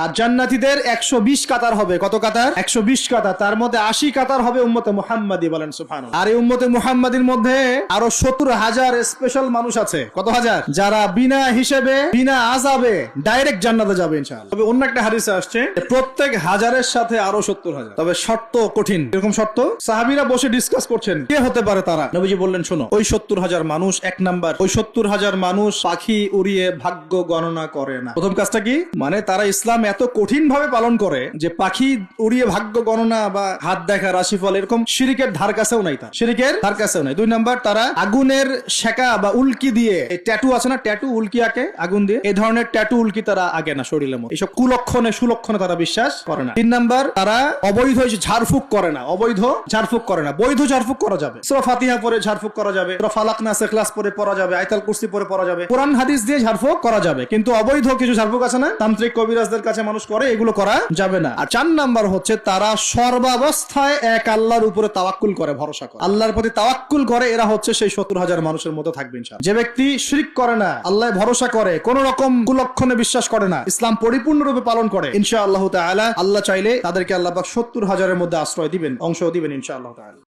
আর জান্নাতীদের 120 কাতার হবে। কত কাতার? 120 কাতার। তার মধ্যে 80 কাতার হবে উম্মতে মুহাম্মাদি, বলেন সুবহানাল্লাহ। আর এই উম্মতে মুহাম্মাদির মধ্যে আরো 70,000 স্পেশাল মানুষ আছে। কত হাজার? যারা বিনা হিসেবে বিনা আযাবে ডাইরেক্ট জান্নাতে যাবে ইনশাআল্লাহ। তবে অন্য একটা হাদিসে আসছে প্রত্যেক হাজারের সাথে আরো 70,000। তবে শর্ত কঠিন। এরকম শর্ত সাহাবীরা বসে ডিসকাস করছেন কে হতে পারে তারা। নবীজি বললেন শোনো, ওই 70,000 মানুষ, এক নাম্বার, ওই 70,000 মানুষ পাখি উড়িয়ে ভাগ্য গণনা করে না। প্রথম কাজটা কি? মানে তারা ইসলাম এত কঠিন ভাবে পালন করে যে পাখি উড়িয়ে ভাগ্য গণনা বা হাত দেখা, রাশিফল, এরকম শিরিকের ধার কাছেও নাই। তার শিরিকের ধার কাছেও নাই। দুই নাম্বার, তারা আগুনের শেকা বা উল্কি দিয়ে, এই ট্যাটু আছে না, ট্যাটু উল্কি আঁকে আগুন দিয়ে, এই ধরনের ট্যাটু উল্কি তারা আগে না শরীরের মধ্যে। এইসব কুলক্ষণে সুলক্ষণে তারা বিশ্বাস করে না। তিন নাম্বার, তারা অবৈধ ঝাড়ফুঁক করে না। অবৈধ ঝাড়ফুঁক করে না। বৈধ ঝাড়ফুঁক করা যাবে। সূরা ফাতিহা পড়ে ঝাড়ফুঁক করা যাবে, সূরা ফালাক নাস ইখলাস পড়ে পড়া যাবে, আয়াতুল কুরসি পড়ে পড়া যাবে, কোরআন হাদিস দিয়ে ঝাড়ফুঁক করা যাবে। কিন্তু অবৈধ কিছু ঝাড়ফুঁক আছে না, তান্ত্রিক কবিরাজদের কাছে মানুষ করে, এগুলো করা যাবে না। আর 4 নাম্বার হচ্ছে তারা সর্বাবস্থায় এক আল্লাহর উপরে তাওয়াক্কুল করে, ভরসা করে, আল্লাহর প্রতি তাওয়াক্কুল করে। এরা হচ্ছে সেই 70,000 মানুষের মধ্যে থাকবে ইনশাআল্লাহ। যে ব্যক্তি শিরক করে না, আল্লাহ ভরসা করে, কোন রকম কুলক্ষণে বিশ্বাস করে না, ইসলাম পরিপূর্ণরূপে পালন করে, ইনশাআল্লাহ তাআলা আল্লাহ চাইলে তাদেরকে আল্লাহ পাক 70,000-এর মধ্যে আশ্রয় দিবেন, অংশ দিবেন ইনশাআল্লাহ তাআলা।